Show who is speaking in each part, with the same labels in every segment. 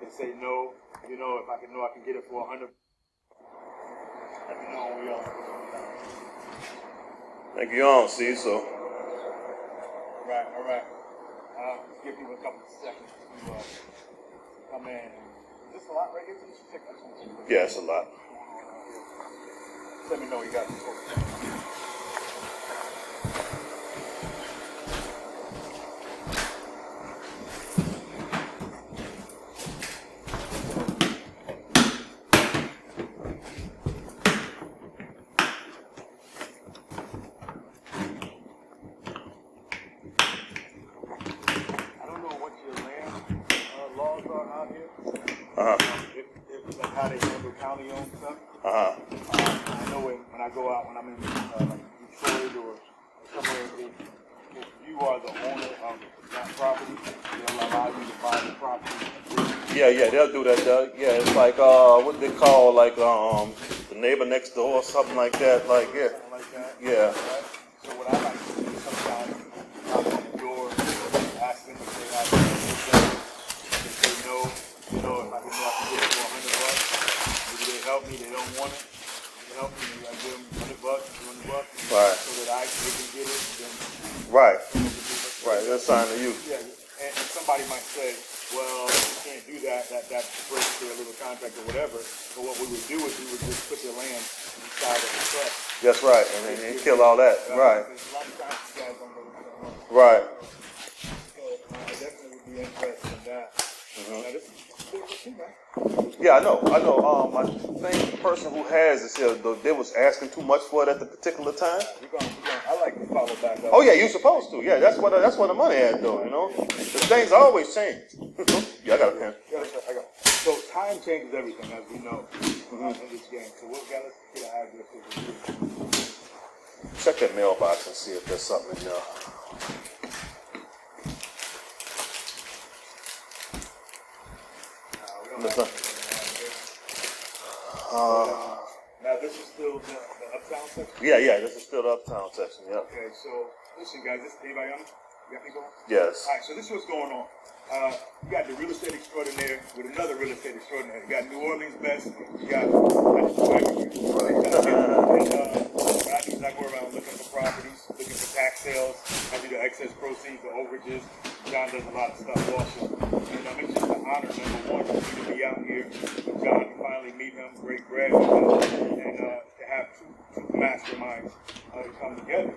Speaker 1: They say no. You know, if I can get it for 100. Let me know when we all.
Speaker 2: Thank you on, see, so.
Speaker 1: Right, all right. Just give people a couple of seconds to come in. Is this a lot right here? Just check this one.
Speaker 2: Yeah, it's a lot.
Speaker 1: Let me know you got it. Like how they handle county-owned stuff. I know when I go out, when I'm in like Detroit or somewhere, if you are the owner of that property, they'll allow you to buy the property.
Speaker 2: Yeah, they'll do that. Yeah, it's like what they call like the neighbor next door or something like that. Like yeah,
Speaker 1: something like that.
Speaker 2: Yeah.
Speaker 1: Right? So what I like to do sometimes, knock on the door, ask them if they have anything. They say no. You know, if I can get it for $100, maybe they help me. They don't want it. They help me. Maybe I give them $100, $200,
Speaker 2: right,
Speaker 1: so that they can get it. Then
Speaker 2: right. That's sign to you.
Speaker 1: Yeah, and somebody might say, well, you can't do that. That breaks their little contract or whatever. But what we would do is we would just put the land inside of the trust.
Speaker 2: That's right, and kill all that. Right.
Speaker 1: A lot of times you guys don't go to that.
Speaker 2: Right.
Speaker 1: So I definitely would be interested in that. Now, this is
Speaker 2: yeah, I know. I think the person who has this here, they was asking too much for it at the particular time.
Speaker 1: I like to follow back up.
Speaker 2: Oh yeah, you're supposed to. Yeah, that's what the money at though. You know, the things always change. Yeah, I got a pen.
Speaker 1: I got. So time changes everything, as we know, in this game. So let's get an address.
Speaker 2: Check that mailbox and see if there's something in there. Listen.
Speaker 1: Now this is still the uptown section?
Speaker 2: Yeah, this is still the uptown section, yeah.
Speaker 1: Okay, so listen guys, this is Dave Ayana. You got me going?
Speaker 2: Yes.
Speaker 1: Alright, so this is what's going on. You got the real estate extraordinaire with another real estate extraordinaire. You got New Orleans best, you got what I do is I go around looking for properties, looking for tax sales, I do the excess proceeds, the overages. John does a lot of stuff also. And it's just an honor, number one, for me to be out here with John, to finally meet him, break bread with him, and to have two masterminds come together.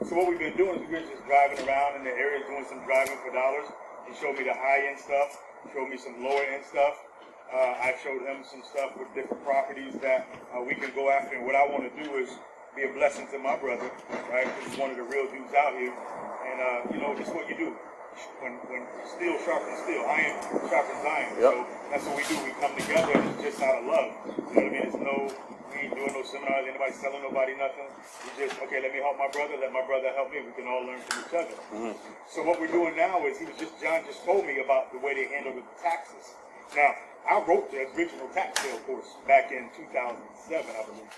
Speaker 1: So what we've been doing is we've been just driving around in the area, doing some driving for dollars. He showed me the high-end stuff, showed me some lower-end stuff. I showed him some stuff with different properties that we can go after. And what I want to do is be a blessing to my brother, right? Because he's one of the real dudes out here. And, this is what you do. When steel sharpens steel, iron sharpens iron.
Speaker 2: Yep.
Speaker 1: So that's what we do. We come together and it's just out of love. You know what I mean? We ain't doing no seminars, anybody selling nobody nothing. We just, okay, let me help my brother, let my brother help me. We can all learn from each other. So what we're doing now is John just told me about the way they handle the taxes. Now, I wrote the original tax sale course back in 2007, I believe.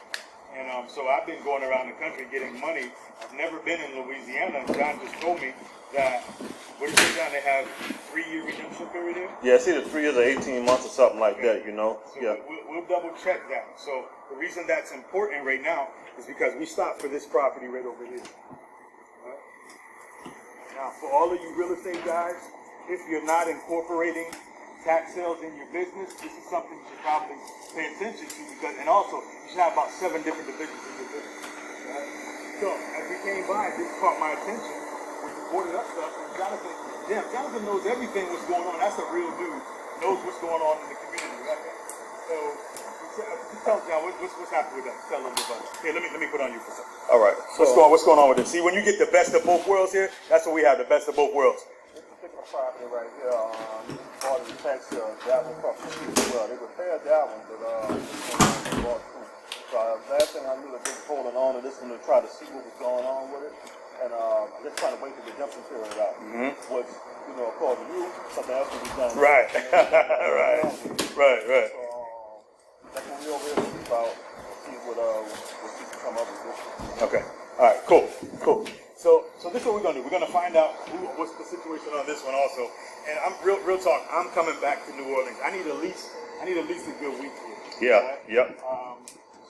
Speaker 1: And so I've been going around the country getting money. I've never been in Louisiana, and John just told me that, what is it, John, they have 3-year redemption period here?
Speaker 2: Yeah, it's either 3 years or 18 months or something like that, you know.
Speaker 1: So
Speaker 2: yeah.
Speaker 1: we'll double check that. So the reason that's important right now is because we stopped for this property right over here. Right? Now, for all of you real estate guys, if you're not incorporating tax sales in your business, this is something you should probably pay attention to and also you should have about 7 different divisions in your business. Right? So as we came by, this caught my attention. We reported up stuff, and Jonathan knows everything what's going on. That's a real dude. Knows what's going on in the community, right? So tell John what's happening with that. Tell him about it. Here, let me put on you for a second.
Speaker 2: All right.
Speaker 1: So, what's going on with this? See, when you get the best of both worlds here, that's what we have, the best of both worlds.
Speaker 2: This particular property right here, part of the tax sale, that was from the street as well. They repaired that one, but they bought two. So last thing I knew that they were holding on to this one to try to see what was going on with it. And I'm just trying to wait the redemption period out. Which, according to you, something else will be done.
Speaker 1: Right. right.
Speaker 2: So that's what we over here about. See what we can come up with this.
Speaker 1: Okay. All right. Cool. So this is what we're gonna do. We're gonna find out what's the situation on this one also. And I'm real talk. I'm coming back to New Orleans. I need at least a good week here.
Speaker 2: Yeah.
Speaker 1: Right?
Speaker 2: Yep.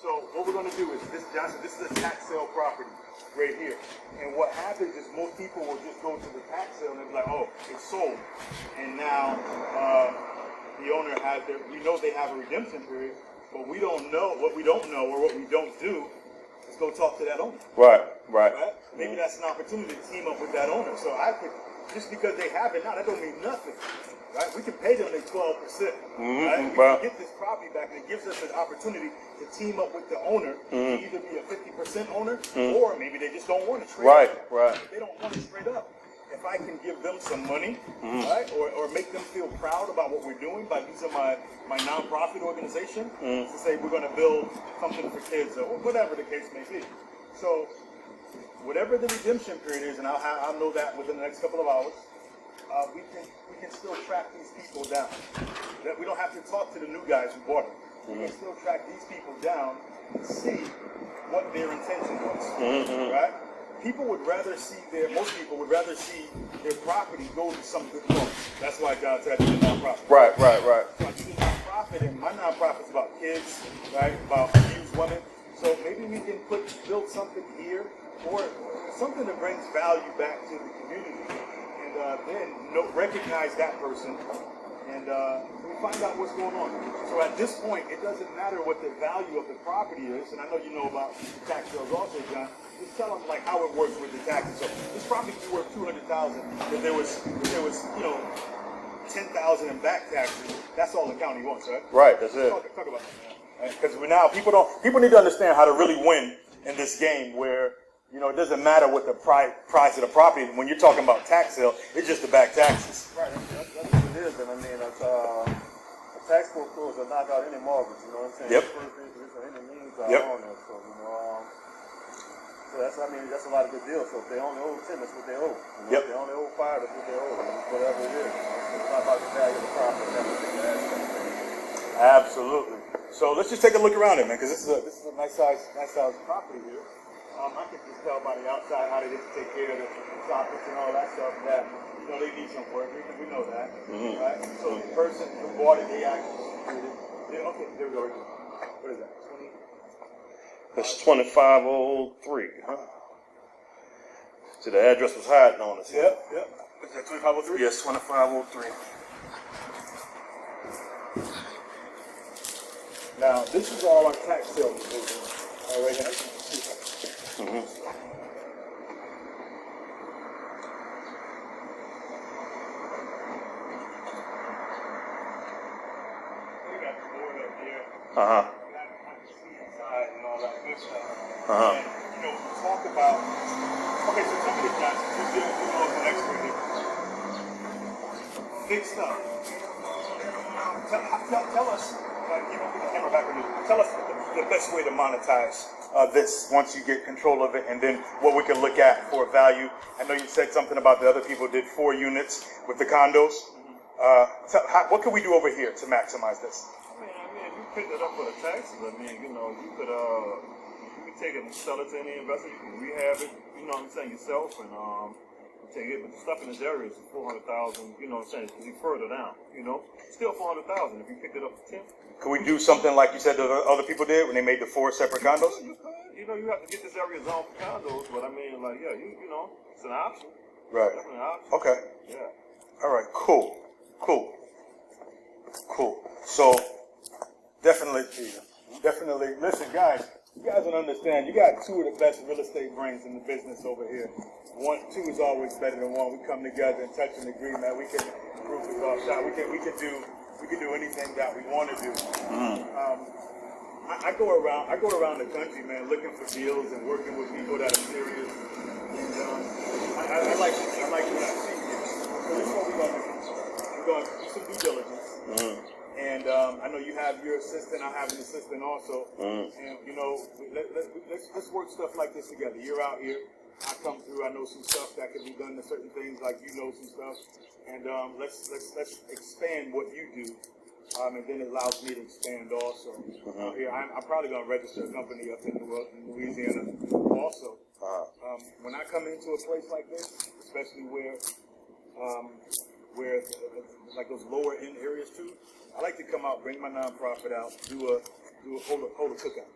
Speaker 1: So what we're gonna do is this, Johnson. This is a tax sale property right here. And what happens is most people will just go to the tax sale and they're like, oh, it's sold. And now the owner has their. We know they have a redemption period, but we don't know what we don't know or what we don't do. Let's go talk to that owner.
Speaker 2: Right.
Speaker 1: Maybe that's an opportunity to team up with that owner. So I could, just because they have it now, that don't mean nothing. Right? We can pay them their 12%. Right? We can get this property back, and it gives us an opportunity to team up with the owner to either be a 50% owner, or maybe they just don't want it straight up.
Speaker 2: Right.
Speaker 1: They don't want it straight up. If I can give them some money, right, or make them feel proud about what we're doing by using my nonprofit organization to say we're going to build something for kids or whatever the case may be. So whatever the redemption period is, and I'll know that within the next couple of hours, we can still track these people down. That we don't have to talk to the new guys who bought it. We can still track these people down and see what their intention was, right? Most people would rather see their property go to some good cause. That's why God said I do the nonprofit.
Speaker 2: Right.
Speaker 1: So I do the nonprofit, and my nonprofit's about kids, right? About abused women. So maybe we can build something here, or something that brings value back to the community, and then recognize that person, and we find out what's going on. So at this point, it doesn't matter what the value of the property is, and I know you know about the tax sales also, John. Just tell them like how it works with the taxes. So this property could be worth $200,000 if there was 10,000 in back taxes. That's all the county wants, right?
Speaker 2: Right. That's it.
Speaker 1: Talk about that, man. Because now people need to understand how to really win in this game where. It doesn't matter what the price of the property. When you're talking about tax sale, it's just the back taxes.
Speaker 2: Right. That's what it is. And I mean, it's, a tax foreclosure will knock out any mortgage. You know what I'm saying?
Speaker 1: Yep.
Speaker 2: First interest or any means on it. So so that's a lot of good deals. So if they only owe 10, that's what they owe.
Speaker 1: Yep.
Speaker 2: If they only owe 5, that's what they owe. Whatever it is. It's not about the value of the property. That's what they ask.
Speaker 1: Absolutely. So let's just take a look around it, man, because this is a nice size property here. I can just tell by the outside how they didn't take care of the sockets and all that stuff that, they need some work. We know that, right? So the person who bought it, they actually secured it. Okay, there we go. What is that? 20?
Speaker 2: That's 2503, huh? So the address was hiding on us.
Speaker 1: Yep. Is that 2503?
Speaker 2: Yes, 2503.
Speaker 1: Now, this is all our tax sale division. All right, guys. We got the board up here. I can see inside and all that good stuff. And, we talk about. Okay, so tell me this, Johnson. You know, as an expert here. Big stuff. Tell us. Put the camera back on you. Tell us the best way to monetize this once you get control of it, and then what we can look at for value. I know you said something about the other people did 4 units with the condos. What can we do over here to maximize this?
Speaker 2: I mean, if you picked it up for the taxes, you could take it and sell it to any investor. You can rehab it, yourself, and take it. But the stuff in this area is $400,000. It'll be further down. Still $400,000 if you picked it up for 10.
Speaker 1: Can we do something like you said the other people did when they made the 4 separate condos?
Speaker 2: You could. You have to get this area zoned for condos, but I mean, it's an option.
Speaker 1: Right.
Speaker 2: Definitely an option.
Speaker 1: Okay.
Speaker 2: Yeah.
Speaker 1: All right. Cool. So definitely. Listen, guys. You guys don't understand. You got 2 of the best real estate brains in the business over here. 2 is always better than 1. We come together and touch and agree, man. We can improve this all shot. We can do anything that we want to do. I go around the country, man, looking for deals and working with people that are serious. And I like what I see here. So this is what we're gonna do. We're gonna do some due diligence. And I know you have your assistant. I have an assistant also. And let's work stuff like this together. You're out here. I come through. I know some stuff that can be done to certain things, like some stuff. And let's expand what you do, and then it allows me to expand also. Here, I'm probably going to register a company up in Louisiana also. When I come into a place like this, especially where like those lower end areas too, I like to come out, bring my nonprofit out, hold a cookout.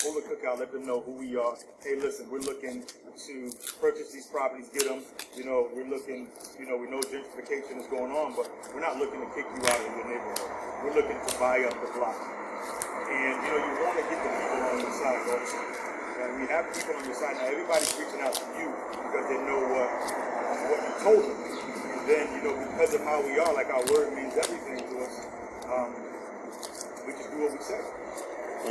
Speaker 1: Hold a cookout, let them know who we are. Hey, listen, we're looking to purchase these properties, get them. You know, we're looking, we know gentrification is going on, but we're not looking to kick you out of your neighborhood. We're looking to buy up the block. And, you want to get the people on your side, also. And we have people on your side now. Everybody's reaching out to you because they know what you told them. And then, because of how we are, like our word means everything to us, we just do what we say. So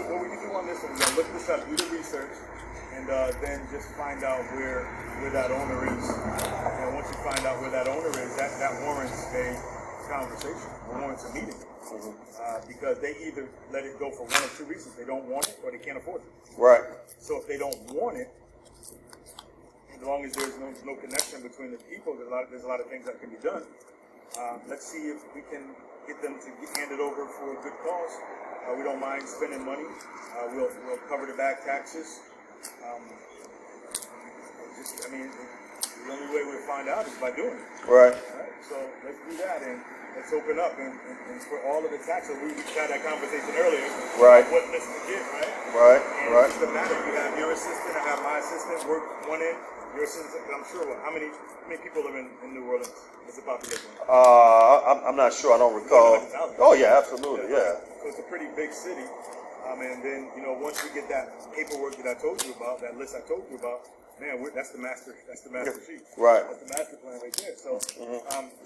Speaker 1: what we can do on this one, we're going to look this up, do the research, and then just find out where that owner is. And once you find out where that owner is, that warrants a conversation, warrants a meeting. Because they either let it go for one of two reasons. They don't want it or they can't afford it.
Speaker 2: Right.
Speaker 1: So if they don't want it, as long as there's no connection between the people, there's a lot of things that can be done. Let's see if we can get them to hand it over for a good cause. We don't mind spending money. We'll cover the back taxes. The only way we'll find out is by doing it.
Speaker 2: Right.
Speaker 1: All right. So let's do that and let's open up and for all of the taxes. We had that conversation earlier.
Speaker 2: Right.
Speaker 1: What list to get, right?
Speaker 2: Right.
Speaker 1: And
Speaker 2: Right.
Speaker 1: it's the matter. You have your assistant. I have my assistant. Work one end. Your assistant. I'm sure. How many people are in New Orleans? What's the population?
Speaker 2: I'm not sure. I don't recall. Oh yeah, absolutely. Yeah.
Speaker 1: So it's a pretty big city. And then, once we get that paperwork that I told you about, that list I told you about, man, that's the master sheet.
Speaker 2: Right.
Speaker 1: That's the master plan right there. So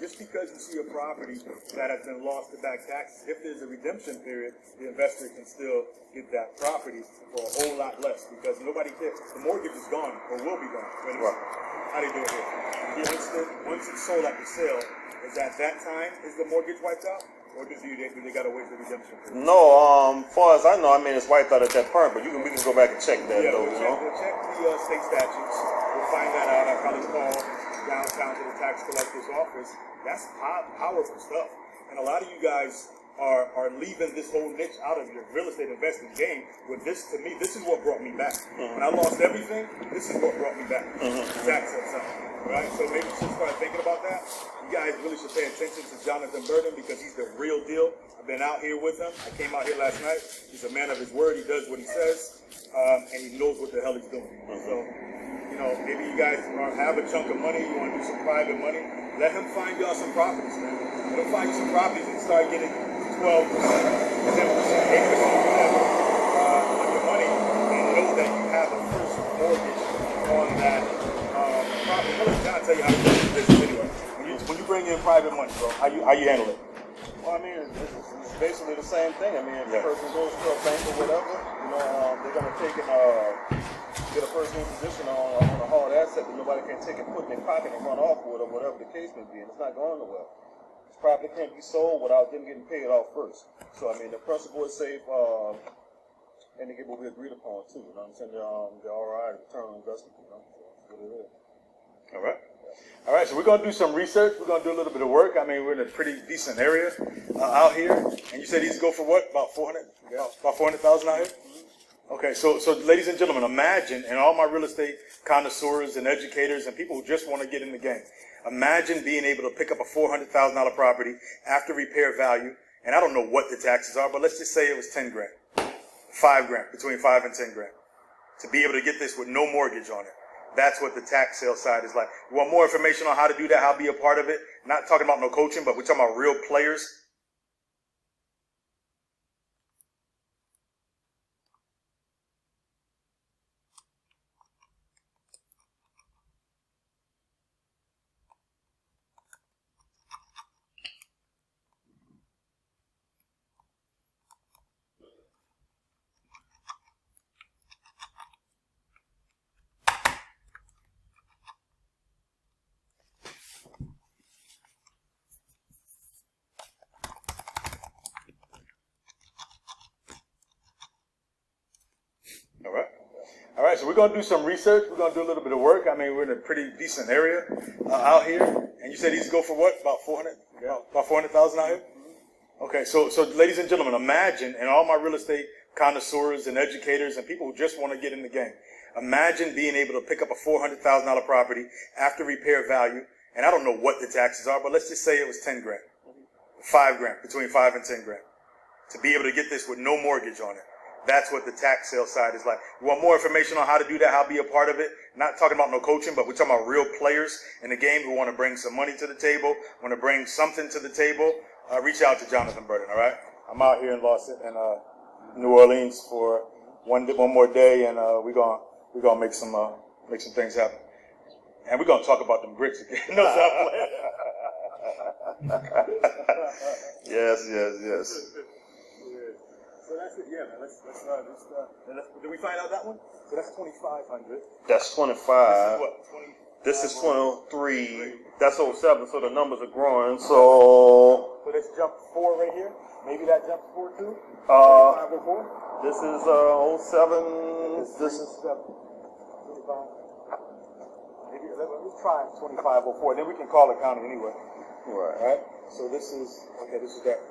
Speaker 1: just because you see a property that has been lost to back taxes, if there's a redemption period, the investor can still get that property for a whole lot less because nobody cares. The mortgage is gone or will be gone.
Speaker 2: Right.
Speaker 1: How do you do it here? Once it's sold at the sale, is at that time is the mortgage wiped out? Or do they gotta wait for redemption period?
Speaker 2: No, far as I know, it's wiped out at that point, but we can go back and check that though.
Speaker 1: We'll check the state statutes. We'll find that out. I'll probably call downtown to the tax collector's office. That's powerful stuff. And a lot of you guys are leaving this whole niche out of your real estate investing game. With this, to me, this is what brought me back. When I lost everything, this is what brought me back. Tax itself. Right? So maybe you should start thinking about that. You guys really should pay attention to Jonathan Burden because he's the real deal. I've been out here with him. I came out here last night. He's a man of his word. He does what he says, and he knows what the hell he's doing. So, maybe you guys have a chunk of money. You want to do some private money. Let him find y'all some properties, man. Let him find you some properties and start getting 12%, 10%, 8%, whatever on your money, and know that you have a first mortgage on that property. I'll let John tell you how to do this anyway. When you bring in private money, bro, how you handle it?
Speaker 2: Well, it's basically the same thing. If the person goes to a bank or whatever, they're going to take and get a first lien position on a hard asset that nobody can take and put in their pocket and run off with or whatever the case may be, and it's not going nowhere. This property can't be sold without them getting paid off first. So, the principal is safe, and they get what we agreed upon, too. You know what I'm saying? The ROI, return on investment, That's what it is.
Speaker 1: All right. All right, so we're going to do some research. We're going to do a little bit of work. We're in a pretty decent area out here. And you said these go for what? About 400? Yeah. About 400,000 out here? Okay, so ladies and gentlemen, imagine, and all my real estate connoisseurs and educators and people who just want to get in the game, imagine being able to pick up a $400,000 property after repair value, and I don't know what the taxes are, but let's just say it was 10 grand, 5 grand, between 5 and 10 grand, to be able to get this with no mortgage on it. That's what the tax sale side is like. You want more information on how to do that, how to be a part of it? Not talking about no coaching, but we're talking about real players. All right, so we're going to do some research. We're going to do a little bit of work. We're in a pretty decent area out here. And you said these go for what? About 400? Yeah. About 400,000 out here? Okay, so ladies and gentlemen, imagine, and all my real estate connoisseurs and educators and people who just want to get in the game, Imagine being able to pick up a $400,000 property after repair value, and I don't know what the taxes are, but let's just say it was 10 grand, 5 grand, between 5 and 10 grand, to be able to get this with no mortgage on it. That's what the tax sale side is like. You want more information on how to do that, how to be a part of it? Not talking about no coaching, but we're talking about real players in the game who want to bring some money to the table, want to bring something to the table. Reach out to Jonathan Burton, all right? I'm out here in New Orleans for one more day, and we're gonna make some things happen. And we're gonna talk about them grits again. No, stop playing. Yes. So that's it, yeah, man. Let's did we find out that one? So that's 2,500.
Speaker 2: That's 25.
Speaker 1: This is what? 20.
Speaker 2: This is 23. That's 07, so the numbers are growing. So
Speaker 1: let's jump 4 right here. Maybe that jumps 4 too. 504.
Speaker 2: This is 07. This is
Speaker 1: 7. 25. Maybe let's try 2504. Then we can call the county anyway.
Speaker 2: Right.
Speaker 1: All right. So this is that.